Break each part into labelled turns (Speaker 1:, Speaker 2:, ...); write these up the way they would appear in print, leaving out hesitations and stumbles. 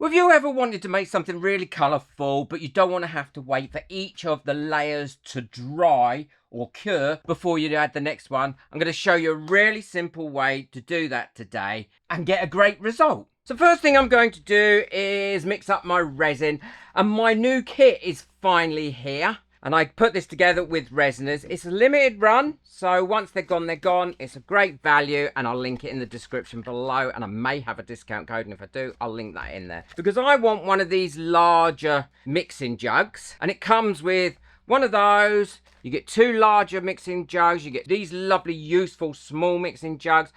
Speaker 1: Have you ever wanted to make something really colourful, but you don't want to have to wait for each of the layers to dry or cure before you add the next one? I'm going to show you a really simple way to do that today and get a great result. So first thing I'm going to do is mix up my resin, and my new kit is finally here. And I put this together with Resiners. It's a limited run, so once they're gone, they're gone. It's a great value, and I'll link it in the description below, and I may have a discount code, and if I do, I'll link that in there. Because I want one of these larger mixing jugs, and it comes with one of those. You get two larger mixing jugs. You get these lovely, useful, small mixing jugs.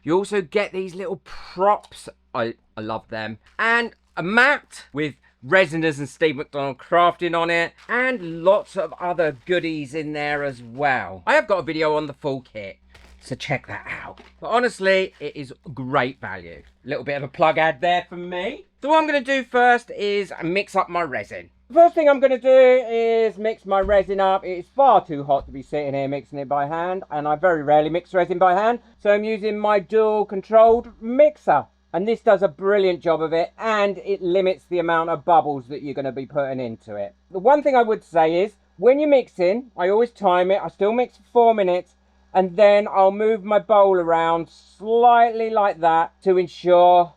Speaker 1: You also get these little props. I love them. And a mat with Resiners and Steve McDonald crafting on it, and lots of other goodies in there as well. I have got a video on the full kit, so check that out. But honestly, it is great value. A little bit of a plug ad there from me. So what I'm going to do first is mix up my resin. The first thing I'm going to do is mix my resin up. It's far too hot to be sitting here mixing it by hand, and I very rarely mix resin by hand, so I'm using my dual controlled mixer. And this does a brilliant job of it, and it limits the amount of bubbles that you're going to be putting into it. The one thing I would say is, when you're mixing, I always time it. I still mix for 4 minutes, and then I'll move my bowl around slightly like that to ensure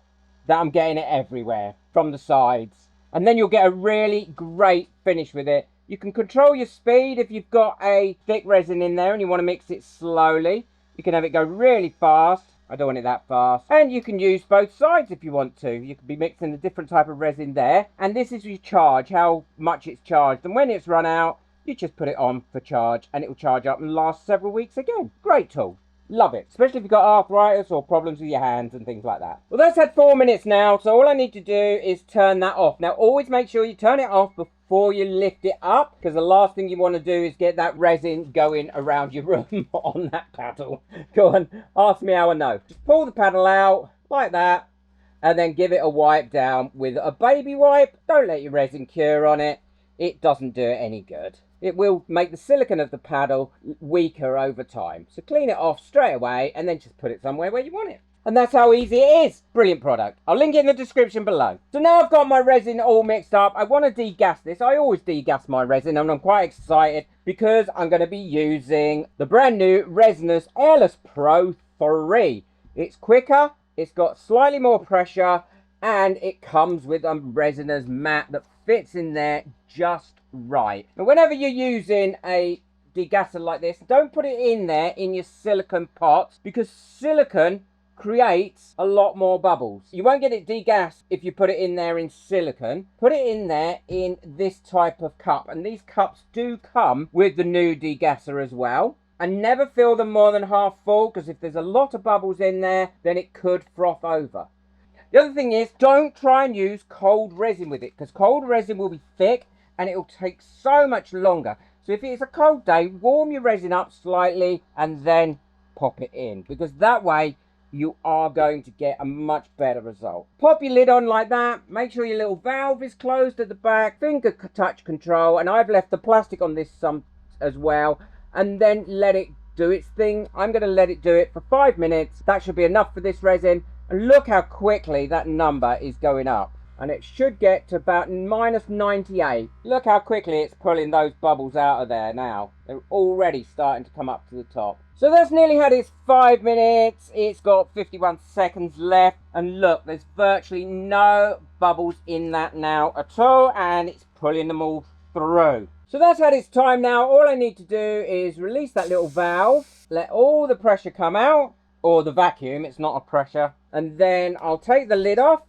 Speaker 1: that I'm getting it everywhere from the sides. And then you'll get a really great finish with it. You can control your speed if you've got a thick resin in there and you want to mix it slowly. You can have it go really fast. I don't want it that fast. And you can use both sides if you want to. You could be mixing a different type of resin there. And this is your charge, how much it's charged. And when it's run out, you just put it on for charge and it will charge up and last several weeks again. Great tool. Love it. Especially if you've got arthritis or problems with your hands and things like that. Well, that's had 4 minutes now. So all I need to do is turn that off. Now, always make sure you turn it off before you lift it up, because the last thing you want to do is get that resin going around your room on that paddle. Go on, ask me how I know. Just pull the paddle out like that and then give it a wipe down with a baby wipe. Don't let your resin cure on it. It doesn't do it any good. It will make the silicone of the paddle weaker over time. So clean it off straight away and then just put it somewhere where you want it. And that's how easy it is. Brilliant product. I'll link it in the description below. So now I've got my resin all mixed up. I want to degas this. I always degas my resin, and I'm quite excited because I'm going to be using the brand new Resiners Airless Pro 3. It's quicker, it's got slightly more pressure, and it comes with a Resiners mat that fits in there just right. But whenever you're using a degasser like this, don't put it in there in your silicone pots, because silicone creates a lot more bubbles. You won't get it degassed if you put it in there in silicone. Put it in there in this type of cup, and these cups do come with the new degasser as well. And never fill them more than half full, because if there's a lot of bubbles in there, then it could froth over. The other thing is, don't try and use cold resin with it, because cold resin will be thick and it will take so much longer. So if it's a cold day, warm your resin up slightly and then pop it in, because that way you are going to get a much better result. Pop your lid on like that. Make sure your little valve is closed at the back. Finger touch control, and I've left the plastic on this some as well, and then let it do its thing. I'm going to let it do it for 5 minutes. That should be enough for this resin. And look how quickly that number is going up. And it should get to about -98. Look how quickly it's pulling those bubbles out of there now. They're already starting to come up to the top. So that's nearly had its 5 minutes. It's got 51 seconds left. And look, there's virtually no bubbles in that now at all. And it's pulling them all through. So that's had its time now. All I need to do is release that little valve. Let all the pressure come out. Or the vacuum, it's not a pressure. And then I'll take the lid off.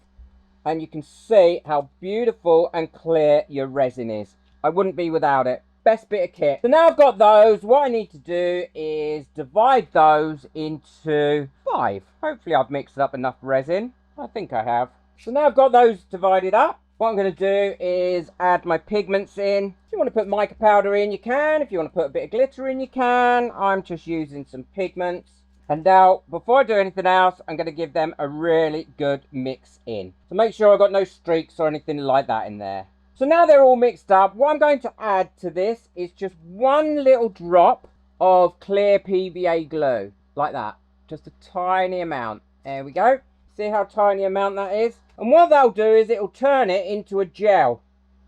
Speaker 1: And you can see how beautiful and clear your resin is. I wouldn't be without it. Best bit of kit. So now I've got those. What I need to do is divide those into 5. Hopefully I've mixed up enough resin. I think I have. So now I've got those divided up. What I'm going to do is add my pigments in. If you want to put mica powder in, you can. If you want to put a bit of glitter in, you can. I'm just using some pigments. And now, before I do anything else, I'm going to give them a really good mix in. So make sure I've got no streaks or anything like that in there. So now they're all mixed up. What I'm going to add to this is just 1 little drop of clear PVA glue. Like that. Just a tiny amount. There we go. see how tiny amount that is? And what that'll do is it'll turn it into a gel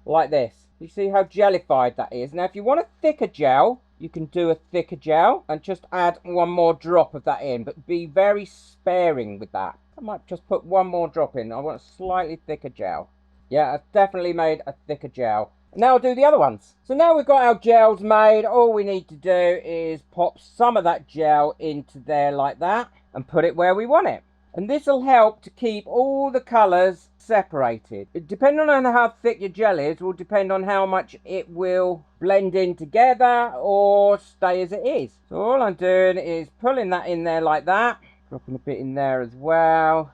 Speaker 1: like this. You see how jellified that is? Now if you want a thicker gel, you can do a thicker gel and just add one more drop of that in, but be very sparing with that. I might just put one more drop in. I want a slightly thicker gel. Yeah, I've definitely made a thicker gel. Now I'll do the other ones. So now we've got our gels made, all we need to do is pop some of that gel into there like that and put it where we want it. And this will help to keep all the colours separated. Depending on how thick your gel is will depend on how much it will blend in together or stay as it is. So all I'm doing is pulling that in there like that, dropping a bit in there as well.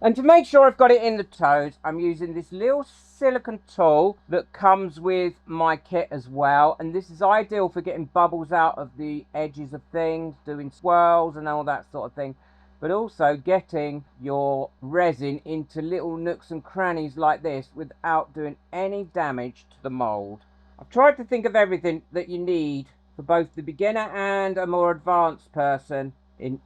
Speaker 1: And to make sure I've got it in the toes, I'm using this little silicone tool that comes with my kit as well. And this is ideal for getting bubbles out of the edges of things, doing swirls and all that sort of thing. But also getting your resin into little nooks and crannies like this without doing any damage to the mold. I've tried to think of everything that you need for both the beginner and a more advanced person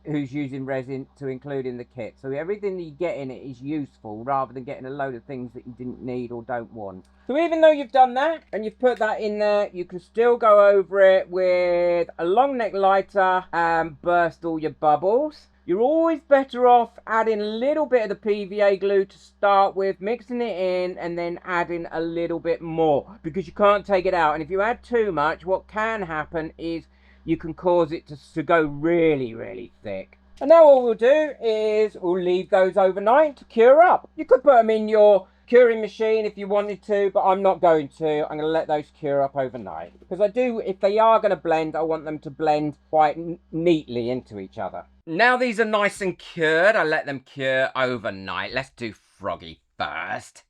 Speaker 1: who's using resin to include in the kit. So everything that you get in it is useful rather than getting a load of things that you didn't need or don't want. So even though you've done that and you've put that in there, you can still go over it with a long neck lighter and burst all your bubbles. You're always better off adding a little bit of the PVA glue to start with, mixing it in and then adding a little bit more because you can't take it out. And if you add too much, what can happen is you can cause it to go really, really thick. And now all we'll do is we'll leave those overnight to cure up. You could put them in your curing machine if you wanted to, but I'm not going to. I'm going to let those cure up overnight. Because I do, if they are going to blend, I want them to blend quite neatly into each other. Now these are nice and cured, I let them cure overnight. Let's do Froggy first.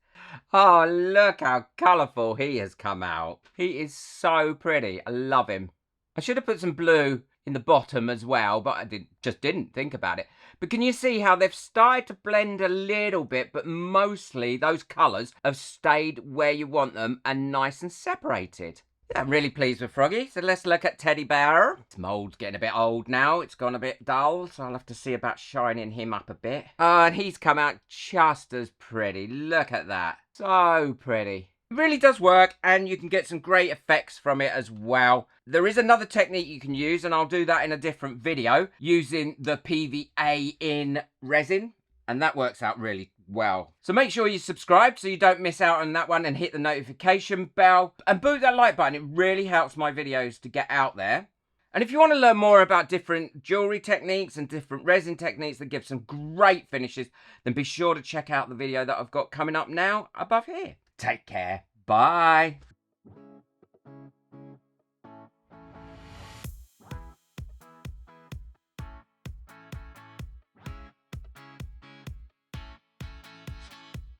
Speaker 1: Oh, look how colourful he has come out. He is so pretty. I love him. I should have put some blue in the bottom as well, but I just didn't think about it. But can you see how they've started to blend a little bit, but mostly those colours have stayed where you want them and nice and separated. Yeah, I'm really pleased with Froggy. So let's look at Teddy Bear. His mould's getting a bit old now. It's gone a bit dull, so I'll have to see about shining him up a bit. Oh, and he's come out just as pretty. Look at that. So pretty. It really does work, and you can get some great effects from it as well. There is another technique you can use, and I'll do that in a different video, using the PVA in resin, and that works out really well. So make sure you subscribe so you don't miss out on that one, and hit the notification bell, and boot that like button. It really helps my videos to get out there. And if you want to learn more about different jewellery techniques and different resin techniques that give some great finishes, then be sure to check out the video that I've got coming up now above here. Take care. Bye.